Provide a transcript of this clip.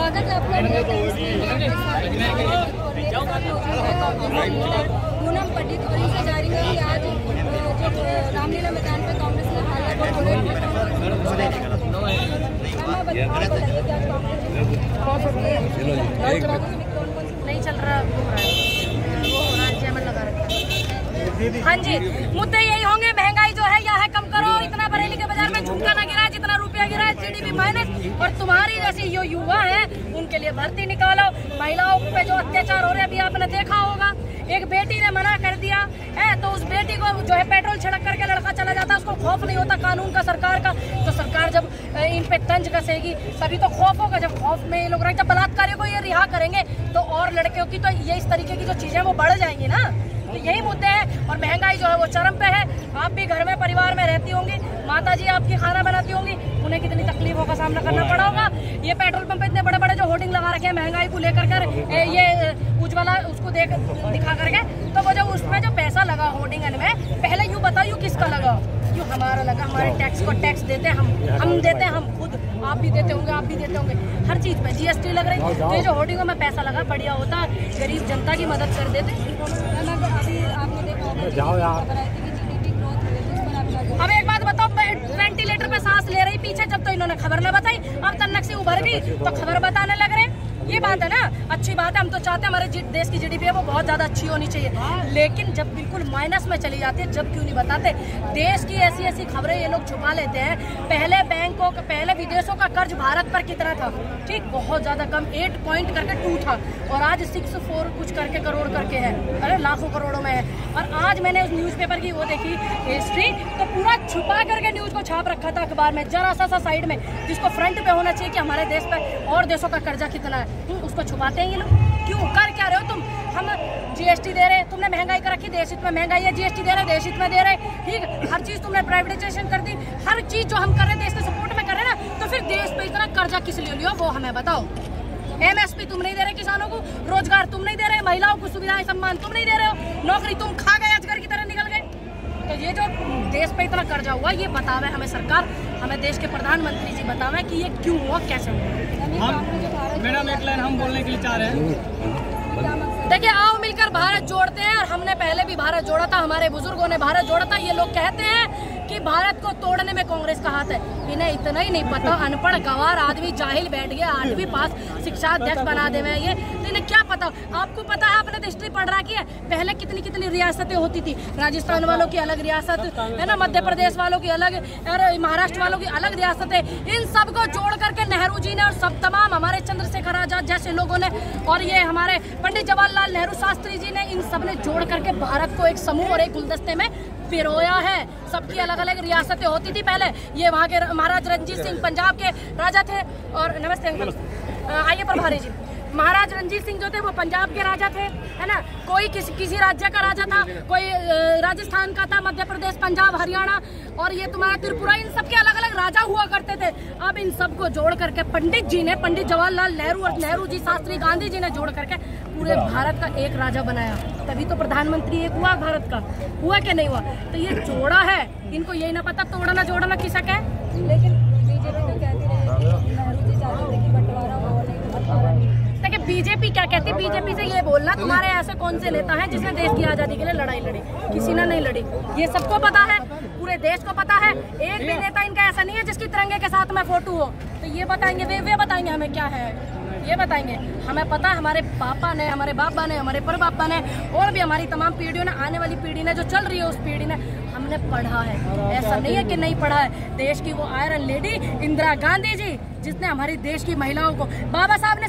स्वागत है आपका। पूनम पटित और इनसे जारी है कि आज जो रामलीला मैदान पे कांग्रेस ने नहीं चल रहा लगा रखा। हाँ जी, मुद्दे यही होंगे। महंगाई जो है यह है कम करो, इतना बरेली के बाजार में झुमका ना गिरा जितना रुपया गिरा है, जीडीपी माइनस। और तुम्हारी जैसी जो युवा है उनके लिए भर्ती निकालो। महिलाओं पे जो अत्याचार हो रहे हैं अभी आपने देखा होगा। एक बेटी ने मना कर दिया है तो उस बेटी को जो है पेट्रोल छिड़क करके लड़का चला जाता है, उसको खौफ नहीं होता कानून का, सरकार का। तो सरकार जब इन पे तंज कसेगी तभी तो खौफ होगा। जब खौफ में ये लोग रहेंगे, जब बलात्कारियों को ये रिहा करेंगे तो और लड़कियों की तो ये इस तरीके की जो चीजें वो बढ़ जाएंगी ना। तो यही मुद्दे हैं। और महंगाई जो है वो चरम पे है। आप भी घर में परिवार में रहती होंगी, माता जी आपकी खाना बनाती होंगी, उन्हें कितनी तकलीफों का सामना करना पड़ा होगा। ये पेट्रोल पंप इतने बड़े बड़े जो होर्डिंग लगा रखे हैं महंगाई को लेकर कर, ये उज्ज्वला उसको दिखा करके, तो वो जो उसमें जो पैसा लगा होर्डिंग में, पहले यूँ बताओ किसका लगा? यूँ हमारा लगा। हमारे टैक्स को टैक्स देते हैं हम देते हैं, हम खुद, आप भी देते होंगे, आप भी देते होंगे। हर चीज पे जीएसटी लग रही। तो ये जो होर्डिंगों में पैसा लगा बढ़िया होता, गरीब जनता की मदद कर देते। अभी आपने देखा अब एक बात बताओ, वेंटिलेटर पे सांस ले रही पीछे, जब तो इन्होंने खबर न बताई, अब तन्नक से उभर गई तो खबर बताने लग रहे। ये बात है ना, अच्छी बात है। हम तो चाहते हैं हमारे देश की जीडीपी है वो बहुत ज्यादा अच्छी होनी चाहिए, लेकिन जब बिल्कुल माइनस में चली जाती है, जब क्यों नहीं बताते? देश की ऐसी ऐसी खबरें ये लोग छुपा लेते हैं। पहले विदेशों का कर्ज भारत पर कितना था? ठीक, बहुत ज्यादा कम, 8 पॉइंट करके 2 था, और आज 6-4 कुछ करके करोड़ करके है। अरे लाखों करोड़ों में है। और आज मैंने उस न्यूज़पेपर की वो देखी हिस्ट्री, तो पूरा छुपा करके न्यूज को छाप रखा था अखबार में, जरा सा साइड में, जिसको फ्रंट पे होना चाहिए कि हमारे देश पर और देशों का कर्जा कितना है, उसको छुपाते हैं ये लोग। क्यों? कर क्या रहे हो तुम? हम जीएसटी दे रहे, तुमने महंगाई कर रखी, देश हित में महंगाई है, जीएसटी दे रहे, देश हित में दे रहे, ठीक। हर चीज तुमने प्राइवेटाइजेशन कर दी। हर चीज जो हम कर रहे हैं देश के सपोर्ट में कर रहे हैं ना, तो फिर देश पे इतना कर्जा किस लिए लियो वो हमें बताओ। एमएसपी तुम नहीं दे रहे किसानों को, रोजगार तुम नहीं दे रहे, महिलाओं को सुविधाएं सम्मान तुम नहीं दे रहे हो, नौकरी तुम खा गए, अजगर की तरह निकल गए। तो ये जो देश पे इतना कर्जा हुआ, ये बतावे हमें सरकार, हमें देश के प्रधानमंत्री जी बतावे कि ये क्यों हुआ, कैसे हुआ। मैडम एक लाइन हम बोलने के लिए चाह रहे हैं। देखिए, आओ मिलकर भारत जोड़ते हैं। और हमने पहले भी भारत जोड़ा था, हमारे बुजुर्गों ने भारत जोड़ा था। ये लोग कहते हैं कि भारत को तोड़ने में कांग्रेस का हाथ है। इन्हें इतना ही नहीं पता, अनपढ़ गवार आदमी जाहिल बैठ गया, 8वीं पास शिक्षा अध्यक्ष बना दे में ये, तो इन्हें क्या पता? आपको पता है, आपने तो हिस्ट्री पढ़ रखी है, पहले कितनी कितनी रियासतें होती थी। राजस्थान वालों की अलग रियासत है ना, मध्य प्रदेश वालों की अलग, और महाराष्ट्र वालों की अलग रियासतें। इन सबको जोड़ करके नेहरू जी ने और सब तमाम हमारे चंद्रशेखर आजाद जैसे लोगों ने, और ये हमारे पंडित जवाहरलाल नेहरू शास्त्री जी ने, इन सब ने जोड़ करके भारत को एक समूह और एक गुलदस्ते में पिरोया है। सबकी अलग अलग रियासतें होती थी पहले। ये वहाँ के महाराज रणजीत सिंह पंजाब के राजा थे, और नमस्ते अंकल, आइए प्रभारी जी। महाराज रणजीत सिंह जो थे वो पंजाब के राजा थे, है ना। कोई किसी राज्य का राजा था, कोई राजस्थान का था, मध्य प्रदेश, पंजाब, हरियाणा, और ये तुम्हारा त्रिपुरा, इन सब के अलग अलग राजा हुआ करते थे। अब इन सबको जोड़ करके पंडित जी ने, पंडित जवाहरलाल नेहरू और नेहरू जी, शास्त्री, गांधी जी ने जोड़ करके पूरे भारत का एक राजा बनाया। तभी तो प्रधानमंत्री एक हुआ भारत का, हुआ कि नहीं हुआ? तो ये जोड़ा है, इनको यही ना पता तोड़ना जोड़ना किसक है। लेकिन बीजेपी तो कहती रही नेहरू जी चाहते थे कि बंटवारा हो, नहीं देखिए बीजेपी क्या कहती है। बीजेपी से ये बोलना, तुम्हारे ऐसे कौन से नेता हैं जिसने देश की आजादी के लिए लड़ाई लड़ी? किसी ने नहीं लड़ी, ये सबको पता है, पूरे देश को पता है। एक भी नेता इनका ऐसा नहीं है जिसकी तिरंगे के साथ में फोटो हो। तो ये बताएंगे, वे बताएंगे हमें क्या है, ये बताएंगे। हमें पता है, हमारे पापा ने, हमारे बापा ने, हमारे परबापा ने, और भी हमारी तमाम पीढ़ियों ने, आने वाली पीढ़ी ने, जो चल रही है उस पीढ़ी ने, हमने पढ़ा है। ऐसा नहीं है कि नहीं पढ़ा है। देश की वो आयरन लेडी इंदिरा गांधी जी, जिसने हमारी देश की महिलाओं को, बाबा साहब ने